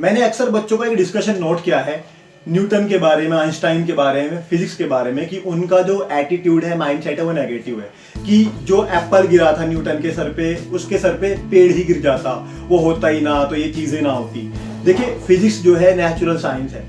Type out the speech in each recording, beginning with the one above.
मैंने अक्सर बच्चों का एक डिस्कशन नोट किया है न्यूटन के बारे में, आइंस्टाइन के बारे में, फिजिक्स के बारे में, कि उनका जो एटीट्यूड है, माइंडसेट है, वो नेगेटिव है। कि जो एप्पल गिरा था न्यूटन के सर पे, उसके सर पे पेड़ ही गिर जाता, वो होता ही ना, तो ये चीजें ना होती। देखिए, फिजिक्स जो है नेचुरल साइंस है,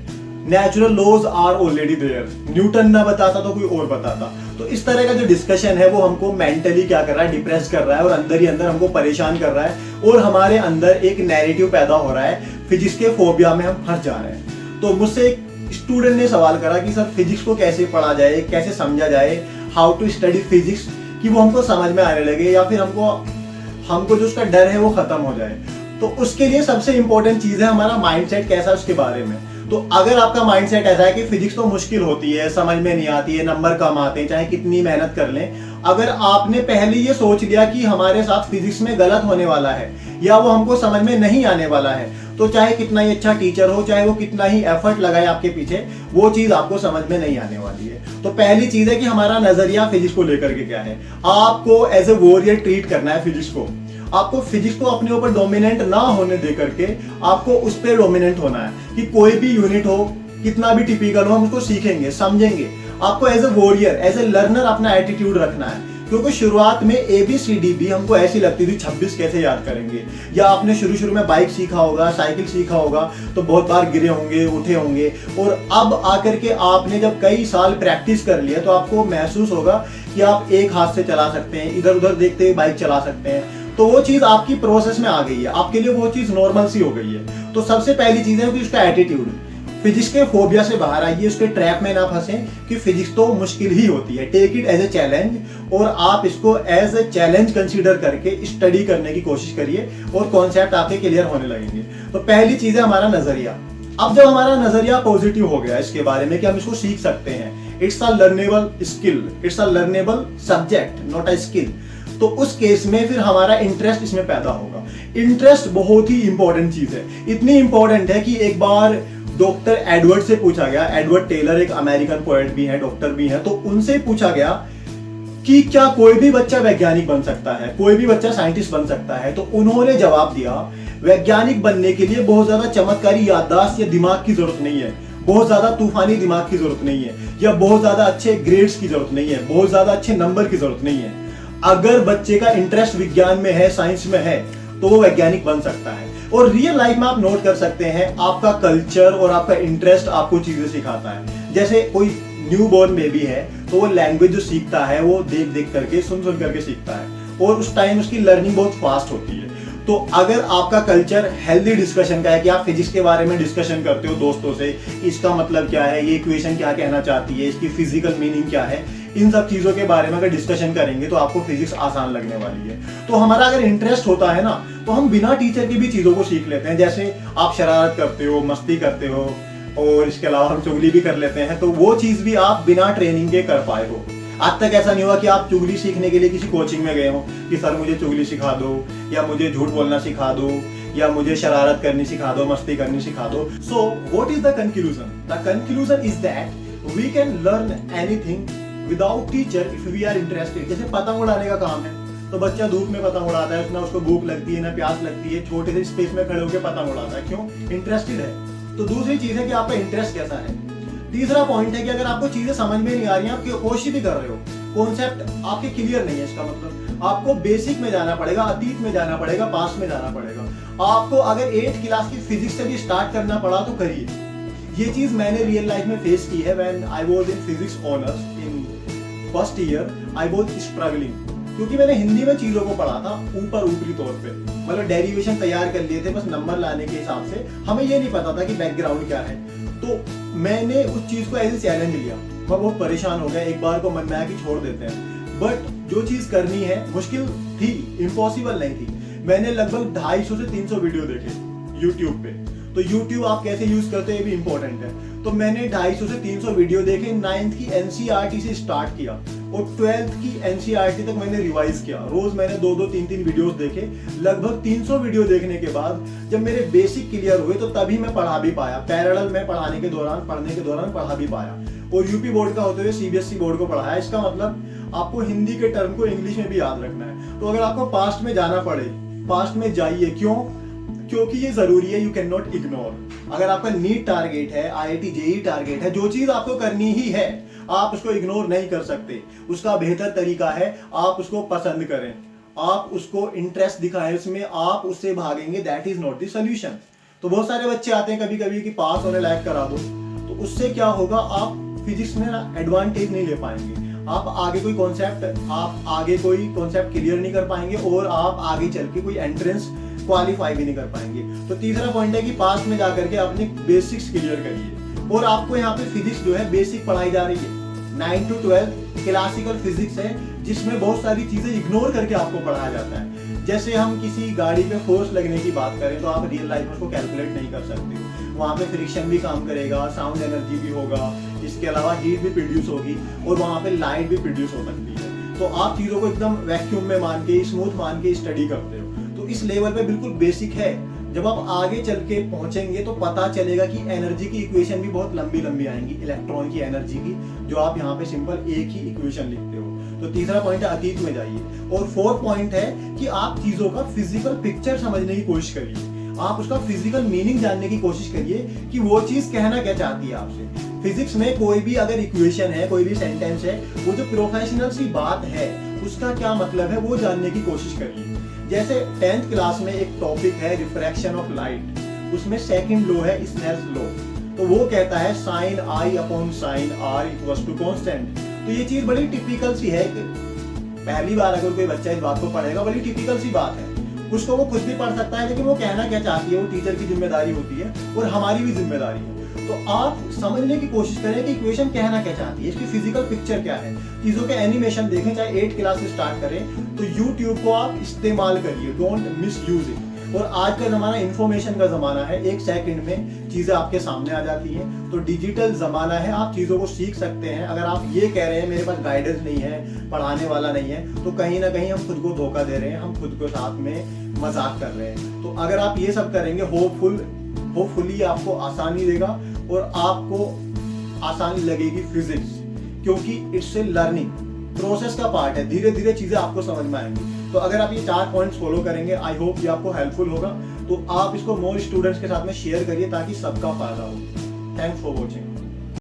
natural laws are already there. Newton ना बताता तो कोई और बताता। तो इस तरह का जो डिस्कशन है वो हमको मेंटली क्या कर रहा है, डिप्रेस कर रहा है, और अंदर ही अंदर हमको परेशान कर रहा है, और हमारे अंदर एक नैरेटिव पैदा हो रहा है, फिजिक्स के फोबिया में हम फंस जा रहे हैं। तो मुझसे एक स्टूडेंट ने सवाल करा कि सर फिजिक्स को कैसे पढ़ा जाए, कैसे समझा जाए, हाउ टू स्टडी फिजिक्स, कि वो हमको समझ में आने लगे या फिर हमको जो उसका डर है वो खत्म हो जाए। तो उसके लिए सबसे इंपॉर्टेंट चीज है हमारा माइंडसेट कैसा है उसके बारे में। तो अगर आपका माइंडसेट ऐसा है कि फिजिक्स तो मुश्किल होती है, समझ में नहीं आती है, नंबर कम आते हैं, चाहे कितनी मेहनत कर लें, अगर आपने पहले ये सोच लिया कि हमारे साथ फिजिक्स में गलत होने वाला है या वो हमको समझ में नहीं आने वाला है, तो चाहे कितना ही अच्छा टीचर हो, चाहे वो कितना ही एफर्ट लगाए आपके पीछे, वो चीज आपको समझ में नहीं आने वाली है। तो पहली चीज है कि हमारा नजरिया फिजिक्स को लेकर के क्या है। आपको एज ए वॉरियर ट्रीट करना है फिजिक्स को। आपको फिजिक्स को अपने ऊपर डोमिनेंट ना होने दे करके आपको उस पर डोमिनेंट होना है, कि कोई भी यूनिट हो, कितना भी टिपिकल हो, हम उसको सीखेंगे, समझेंगे। आपको as a warrior, as a learner अपना एटीट्यूड रखना है। क्योंकि शुरुआत में ABCD भी हमको ऐसी लगती थी, 26 कैसे याद करेंगे। या आपने शुरू में बाइक सीखा होगा, साइकिल सीखा होगा, तो बहुत बार गिरे होंगे, उठे होंगे, और अब आकर के आपने जब कई साल प्रैक्टिस कर लिया तो आपको महसूस होगा कि आप एक हाथ से चला सकते हैं, इधर उधर देखते हुए बाइक चला सकते हैं। तो वो चीज आपकी प्रोसेस में आ गई है, आपके लिए वो चीज नॉर्मल सी हो गई है। तो सबसे पहली चीज है कि उसका एटीट्यूड, फिजिक्स के फोबिया से बाहर आइए, उसके ट्रैप में ना फंसे कि फिजिक्स तो मुश्किल ही होती है। Take it as a challenge, और आप इसको एज ए चैलेंज कंसीडर करके स्टडी करने की कोशिश करिए, और कॉन्सेप्ट आपके क्लियर होने लगेंगे। तो पहली चीज है हमारा नजरिया। अब जब हमारा नजरिया पॉजिटिव हो गया इसके बारे में कि हम इसको सीख सकते हैं, it's a learnable skill, it's a learnable subject, not a skill, तो उस केस में फिर हमारा इंटरेस्ट इसमें पैदा होगा। इंटरेस्ट बहुत ही इंपॉर्टेंट चीज है, इतनी इंपॉर्टेंट है कि एक बार डॉक्टर एडवर्ड से पूछा गया, एडवर्ड टेलर एक अमेरिकन पोएट भी है, डॉक्टर भी है, तो उनसे पूछा गया कि क्या कोई भी बच्चा वैज्ञानिक बन सकता है, कोई भी बच्चा साइंटिस्ट बन सकता है। तो उन्होंने जवाब दिया, वैज्ञानिक बनने के लिए बहुत ज्यादा चमत्कारी याददाश्त या दिमाग की जरूरत नहीं है, बहुत ज्यादा तूफानी दिमाग की जरूरत नहीं है, या बहुत ज्यादा अच्छे ग्रेड्स की जरूरत नहीं है, बहुत ज्यादा अच्छे नंबर की जरूरत नहीं है। अगर बच्चे का इंटरेस्ट विज्ञान में है, साइंस में है, तो वो वैज्ञानिक बन सकता है। और रियल लाइफ में आप नोट कर सकते हैं, आपका कल्चर और आपका इंटरेस्ट आपको चीजें सिखाता है। जैसे कोई न्यू बॉर्न बेबी है, तो वो लैंग्वेज जो सीखता है वो देख देख करके, सुन सुन करके सीखता है, और उस टाइम उसकी लर्निंग बहुत फास्ट होती है। तो अगर आपका कल्चर हेल्दी डिस्कशन का है, कि आप फिजिक्स के बारे में डिस्कशन करते हो दोस्तों से, इसका मतलब क्या है, ये इक्वेशन क्या कहना चाहती है, इसकी फिजिकल मीनिंग क्या है, इन सब चीजों के बारे में अगर डिस्कशन करेंगे तो आपको फिजिक्स आसान लगने वाली है। तो हमारा अगर इंटरेस्ट होता है ना, तो हम बिना टीचर के भी चीजों को सीख लेते हैं। जैसे आप शरारत करते हो, मस्ती करते हो, और इसके अलावा हम चुगली भी कर लेते हैं, तो वो चीज भी आप बिना ट्रेनिंग के कर पाए हो। आज तक ऐसा नहीं हुआ कि आप चुगली सीखने के लिए किसी कोचिंग में गए हो कि सर मुझे चुगली सिखा दो, या मुझे झूठ बोलना सिखा दो, या मुझे शरारत करनी सिखा दो, मस्ती करनी सिखा दो। So what is the conclusion? The conclusion is that we can learn anything without teacher if we are interested. जैसे पतंग उड़ाने का काम है, तो बच्चा धूप में पतंग उड़ाता है, ना उसको भूख लगती है, ना प्यास लगती है, छोटे से स्पेस में खड़े होकर पतंग उड़ाता है। क्यों? इंटरेस्टेड है। तो दूसरी चीज है कि आपका इंटरेस्ट कैसा है। तीसरा पॉइंट है कि अगर आपको चीजें समझ में नहीं आ रही, आप कोशिश भी कर रहे हो, कॉन्सेप्ट आपके क्लियर नहीं है, इसका मतलब आपको बेसिक में जाना पड़ेगा, अतीत में जाना पड़ेगा, पास्ट में जाना पड़ेगा। आपको अगर 8th क्लास की फिजिक्स से भी स्टार्ट करना पड़ा तो करिए। ये चीज मैंने रियल लाइफ में फेस की है। When I was in physics honours in first year, I was struggling, क्योंकि मैंने हिंदी में चीजों को पढ़ा था ऊपरी तौर पे, मतलब डेरिवेशन तैयार कर लिए थे बस नंबर लाने के हिसाब से, हमें ये नहीं पता था कि बैकग्राउंड क्या है। तो मैंने उस चीज को एज ए चैलेंज लिया, मैं बहुत परेशान हो गया, एक बार को मन में आया कि छोड़ देते हैं। बट जो चीज करनी है मुश्किल थी, इम्पॉसिबल नहीं थी। मैंने लगभग 250 से 300 वीडियो देखे यूट्यूब पे। तो यूट्यूब आप कैसे यूज करते हो ये भी इंपॉर्टेंट है। तो मैंने 250 से 300 वीडियो देखे, 9th की NCERT से स्टार्ट किया, और 12th की NCERT तक मैंने रिवाइज किया। रोज मैंने 2-2, 3-3 वीडियोस देखे। लगभग 300 वीडियो देखने के बाद जब मेरे बेसिक क्लियर हुए, तो तभी मैं पढ़ा भी पाया, पैरेलल में पढ़ने के दौरान पढ़ा भी पाया। और यूपी बोर्ड का होते हुए CBSE बोर्ड को पढ़ाया। इसका मतलब आपको हिंदी के टर्म को इंग्लिश में भी याद रखना है। तो अगर आपको पास्ट में जाना पड़े, पास्ट में जाइए। क्यों? क्योंकि ये जरूरी है, यू कैन नॉट इग्नोर। अगर आपका नीट टारगेट है, IIT JEE टारगेट है, जो चीज आपको करनी ही है, आप उसको इग्नोर नहीं कर सकते। उसका बेहतर तरीका है आप उसको पसंद करें, आप उसको इंटरेस्ट दिखाएं उसमें, आप उससे भागेंगे, that is not the solution. तो बहुत सारे बच्चे आते हैं कभी कभी कि पास होने लायक करा दो, तो उससे क्या होगा, आप फिजिक्स में ना एडवांटेज नहीं ले पाएंगे, आप आगे कोई कॉन्सेप्ट क्लियर नहीं कर पाएंगे और आप आगे चल के कोई एंट्रेंस क्वालिफाई भी नहीं कर पाएंगे। तो तीसरा पॉइंट है कि पास में जाकर के अपने बेसिक्स क्लियर करिए। और आपको यहाँ पे फिजिक्स जो है बेसिक पढ़ाई जा रही है, 9 to 12 क्लासिकल फिजिक्स है, जिसमें बहुत सारी चीजें इग्नोर करके आपको पढ़ाया जाता है। जैसे हम किसी गाड़ी पे फोर्स लगने की बात करें तो आप रियल लाइफ में उसको कैलकुलेट नहीं कर सकते हो, वहाँ पे फ्रिक्शन भी काम करेगा, साउंड एनर्जी भी होगा, इसके अलावा हीट भी प्रोड्यूस होगी और वहाँ पे लाइट भी प्रोड्यूस हो सकती है। तो आप चीजों को एकदम वैक्यूम में मान के, स्मूथ मान के स्टडी करते हो, तो इस लेवल पे बिल्कुल बेसिक है। जब आप आगे चल के पहुंचेंगे तो पता चलेगा कि एनर्जी की इक्वेशन भी बहुत लंबी लंबी आएंगी, इलेक्ट्रॉन की एनर्जी की, जो आप यहाँ पे सिंपल एक ही इक्वेशन लिखते हो। तो तीसरा पॉइंट है अतीत में जाइए। और फोर्थ पॉइंट है कि आप चीजों का फिजिकल पिक्चर समझने की कोशिश करिए, आप उसका फिजिकल मीनिंग जानने की कोशिश करिए कि वो चीज कहना क्या चाहती है आपसे। फिजिक्स में कोई भी अगर इक्वेशन है, कोई भी सेंटेंस है, वो जो प्रोफेशनल सी बात है उसका क्या मतलब है वो जानने की कोशिश करिए। जैसे 10th क्लास में एक टॉपिक है रिफ्रैक्शन ऑफ लाइट, उसमें सेकंड लॉ है स्नेल्स लॉ, तो वो कहता है sine I upon sine R equals to constant. तो ये चीज बड़ी टिपिकल सी है, पहली बार अगर कोई बच्चा इस बात को पढ़ेगा, बड़ी टिपिकल सी बात है, उसको वो खुद भी पढ़ सकता है, लेकिन वो कहना क्या चाहती है वो टीचर की जिम्मेदारी होती है और हमारी भी जिम्मेदारी है। तो आप समझने की कोशिश करें कि इक्वेशन कहना क्या चाहती है, इसकी फिजिकल पिक्चर क्या है, चीजों के एनिमेशन देखें, चाहे 8th क्लास से स्टार्ट करें। तो YouTube को आप इस्तेमाल करिए, डोंट मिस यूज इट। और आज का जमाना इंफॉर्मेशन का जमाना है, 1 सेकंड में चीजें आपके सामने आ जाती हैं। तो डिजिटल जमाना है, आप चीजों को सीख सकते हैं। अगर आप ये कह रहे हैं मेरे पास गाइडेंस नहीं है, पढ़ाने वाला नहीं है, तो कहीं ना कहीं हम खुद को धोखा दे रहे हैं, हम खुद को साथ में मजाक कर रहे हैं। तो अगर आप ये सब करेंगे, होपफुली आपको आसानी देगा और आपको आसानी लगेगी फिजिक्स, क्योंकि इट्स ए लर्निंग प्रोसेस का पार्ट है, धीरे धीरे चीजें आपको समझ में आएंगी। तो अगर आप ये 4 पॉइंट्स फॉलो करेंगे, आई होप ये आपको हेल्पफुल होगा। तो आप इसको मोर स्टूडेंट्स के साथ में शेयर करिए ताकि सबका फायदा हो। Thanks for watching.